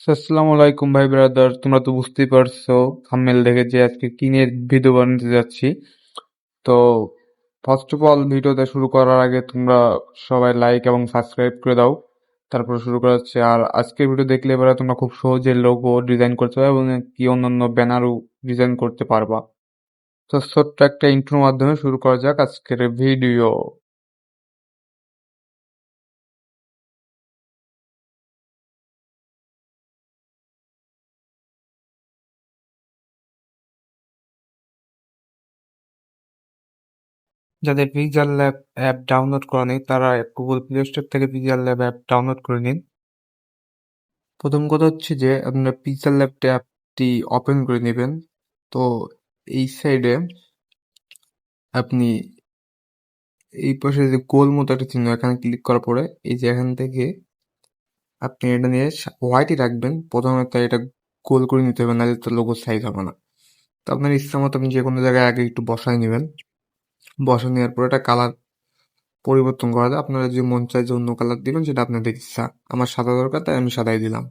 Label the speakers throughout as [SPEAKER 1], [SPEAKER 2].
[SPEAKER 1] আসসালামু আলাইকুম ভাই ব্রাদার, তোমরা তো বুঝতেই পারছো থাম্বনেল দেখে যে আজকে কি নিয়ে ভিডিও বানাতে যাচ্ছি। তো ফার্স্ট অফ অল ভিডিওটা শুরু করার আগে তোমরা সবাই লাইক এবং সাবস্ক্রাইব করে দাও, তারপর শুরু করা হচ্ছে। আর আজকের ভিডিও দেখলে এবারে তোমরা খুব সহজে লোগো ডিজাইন করতে পারবে এবং কি অন্যান্য ব্যানারও ডিজাইন করতে পারবা। তো ছোট্ট একটা ইন্ট্রোর মাধ্যমে শুরু করা যাক আজকের ভিডিও। যাদের পিক্সেল ল্যাব অ্যাপ ডাউনলোড করা নেই তারা গুগল প্লে স্টোর থেকে পিক্সেল ল্যাব অ্যাপ ডাউনলোড করে নিন। প্রথম কথা হচ্ছে যে আপনার পিক্সেল ল্যাব অ্যাপটি ওপেন করে নেবেন। তো এই সাইডে আপনি এই পাশে যে গোল মতো একটা চিহ্ন, এখানে ক্লিক করার পরে এই যে এখান থেকে আপনি এটা নিয়ে হোয়াইটই রাখবেন প্রথমে, তাই এটা গোল করে নিতে হবে, নাহলে তো লোগো সাইজ হবে না। তো আপনার ইচ্ছা মতো আপনি যে কোনো জায়গায় আগে একটু বসায় নেবেন। বসায় নেওয়ার পরে এটা কালার পরিবর্তন করা যায়, আপনারা যে মন চায় যে অন্য কালার দিবেন সেটা আপনাদের ইচ্ছা। আমার সাদা দরকার তাই আমি সাদাই দিলাম।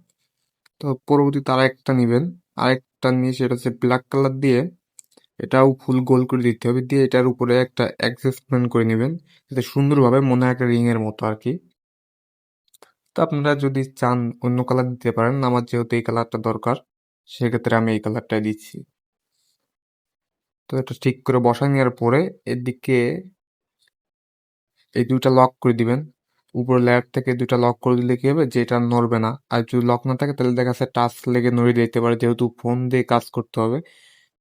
[SPEAKER 1] তো পরবর্তীতে আরেকটা নিবেন, আরেকটা নিয়ে সেটা হচ্ছে ব্ল্যাক কালার দিয়ে এটাও ফুল গোল করে দিতে হবে, দিয়ে এটার উপরে একটা অ্যাডজাস্টমেন্ট করে নেবেন যাতে সুন্দরভাবে মনে হয় একটা রিং এর মতো আর কি। তো আপনারা যদি চান অন্য কালার দিতে পারেন, আমার যেহেতু এই কালারটা দরকার সেক্ষেত্রে আমি এই কালারটাই দিচ্ছি। তো এটা ঠিক করে বসায় নেওয়ার পরে এদিকে এই দুইটা লক করে দিবেন। উপরে লেয়ার থেকে দুইটা লক করে দিলে কি হবে যে এটা নড়বে না। আর যদি লক না থাকে তাহলে দেখা যাচ্ছে টাচ লেগে নড়ে যেতে পারে, যেহেতু ফোন দিয়ে কাজ করতে হবে।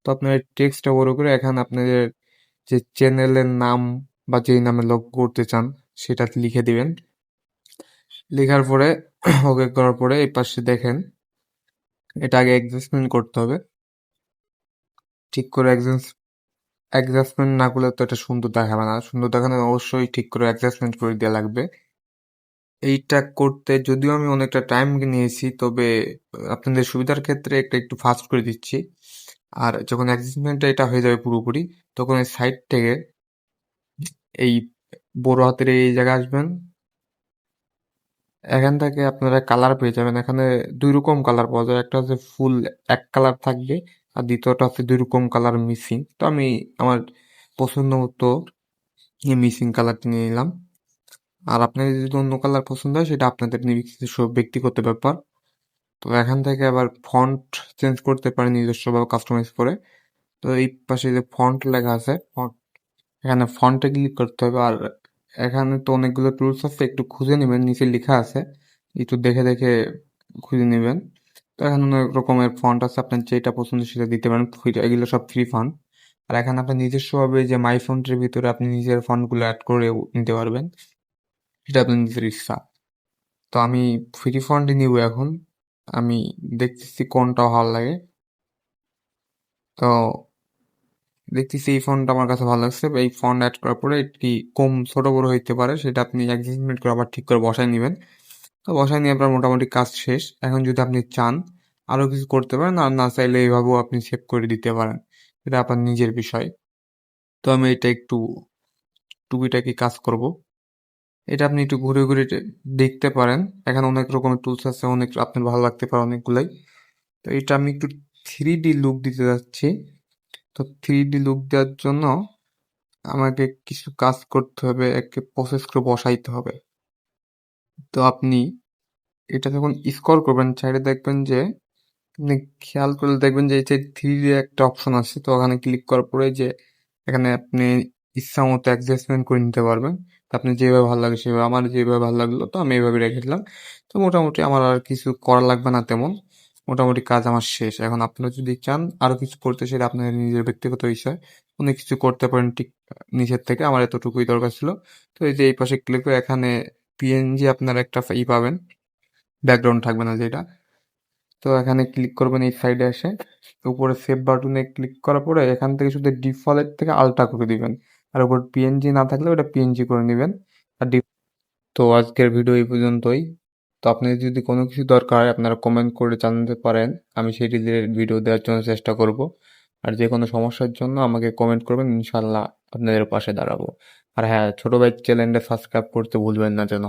[SPEAKER 1] তো আপনার টেক্সটটা বড় করে এখানে আপনাদের যে চ্যানেলের নাম বা যেই নামে লগ করতে চান সেটা লিখে দিবেন। লেখার পরে ওকে করার পরে এই পাশে দেখেন এটা আগে অ্যাডজাস্টমেন্ট করতে হবে। ঠিক করে অ্যাডজাস্টমেন্ট না করলে তো এটা সুন্দর দেখাবে না। সুন্দর দেখানো অবশ্যই ঠিক করে অ্যাডজাস্টমেন্ট করে দেওয়া লাগবে। এইটা করতে যদিও আমি অনেকটা টাইম নিয়েছি, তবে আপনাদের সুবিধার ক্ষেত্রে একটু ফাস্ট করে দিচ্ছি। আর যখন অ্যাডজাস্টমেন্টটা এটা হয়ে যাবে পুরোপুরি, তখন এই সাইড থেকে এই বড় হাতের এই জায়গায় আসবেন। এখান থেকে আপনারা কালার পেয়ে যাবেন। এখানে দুই রকম কালার পাওয়া যায়, একটা হচ্ছে ফুল এক কালার থাকবে আর দ্বিতীয়টা হচ্ছে দুই রকম কালার মিসিং। তো আমি আমার পছন্দ মতো এই মিসিং কালারটি নিয়ে নিলাম। আর আপনাদের যদি অন্য কালার পছন্দ হয় সেটা আপনাদের ব্যক্তিগত ব্যাপার। তো এখান থেকে আবার ফন্ট চেঞ্জ করতে পারেন নিজস্বভাবে কাস্টমাইজ করে। তো এই পাশে যে ফন্ট লেখা আছে, এখানে ফন্টে ক্লিক করতে হবে। আর এখানে তো অনেকগুলো টুলস আছে, একটু খুঁজে নেবেন, নিচে লেখা আছে, একটু দেখে দেখে খুঁজে নেবেন। তো এখানে অনেক রকমের ফন্ট আছে, আপনার যেটা পছন্দ সেটা দিতে পারেন। এগুলো সব ফ্রি ফন্ট। আর এখানে আপনার নিজস্বভাবে যে মাই ফন্টের ভিতরে আপনি নিজের ফন্টগুলো অ্যাড করে নিতে পারবেন, সেটা আপনার নিজের ইচ্ছা। তো আমি ফ্রি ফন্টই নিব এখন। আমি দেখতেছি কোনটা ভালো লাগে। তো দেখতেছি এই ফন্টটা আমার কাছে ভালো লাগছে। এই ফন্ট অ্যাড করার পরে এটি কম ছোট বড় হইতে পারে, সেটা আপনি অ্যাডজাস্টমেন্ট করে আবার ঠিক করে বসায় নেবেন। তো বসায় নিয়ে আপনার মোটামুটি কাজ শেষ। এখন যদি আপনি চান আরো কিছু করতে পারেন, আর না চাইলে এইভাবেও আপনি সেভ করে দিতে পারেন, এটা আপনার নিজের বিষয়। তো আমি এটা একটু টুকিটাকি কাজ করব। এটা আপনি একটু ঘুরে ঘুরে দেখতে পারেন। এখানে অনেক রকমের টুলস আছে, অনেক আপনার ভালো লাগতে পারে অনেকগুলাই। তো এটা আমি একটু 3D লুক দিতে যাচ্ছি। তো 3D লুক দেওয়ার জন্য আমাকে কিছু কাজ করতে হবে, একে প্রসেস করে বসাইতে হবে। তো আপনি এটা যখন স্ক্রল করবেন সাইডে দেখবেন যে, আপনি খেয়াল করলে দেখবেন যে এই যে 3D একটা অপশন আছে। তো ওখানে ক্লিক করার পরে যে এখানে আপনি ইচ্ছা মতো অ্যাডজাস্টমেন্ট করে নিতে পারবেন। তো আপনি যেভাবে ভালো লাগে সেভাবে, আমার যেভাবে ভালো লাগলো তো আমি এইভাবে রেখে দিলাম। তো মোটামুটি আমার আর কিছু করা লাগবে না তেমন। মোটামুটি কাজ আমার শেষ। এখন আপনারা যদি চান আরো কিছু করতে, সেটা আপনাদের নিজের ব্যক্তিগত বিষয়। অনেক কিছু করতে পারেন ঠিক নিচের থেকে। আমার এতটুকুই দরকার ছিল। তো এই যে এই পাশে ক্লিক করে এখানে পিএনজি আপনার একটা পাবেন, ব্যাকগ্রাউন্ড থাকবে না যেটা। তো এখানে ক্লিক করবেন এই সাইডে এসে, উপরে সেভ বাটনে ক্লিক করার পরে এখান থেকে শুধু ডিফল্ট থেকে আলট্রা করে দিবেন। আর উপর পিএনজি না থাকলে ওটা পিএনজি করে নেবেন। আর তো আজকের ভিডিও এই পর্যন্তই। তো আপনাদের যদি কোনো কিছু দরকার হয় আপনারা কমেন্ট করে জানাতে পারেন, আমি সেই রিলেটেড ভিডিও দেওয়ার জন্য চেষ্টা করব। আর যে কোনো সমস্যার জন্য আমাকে কমেন্ট করবেন, ইনশাল্লাহ আপনাদের পাশে দাঁড়াবো। আর হ্যাঁ, ছোট ভাই চ্যানেলটা সাবস্ক্রাইব করতে ভুলবেন না যেন।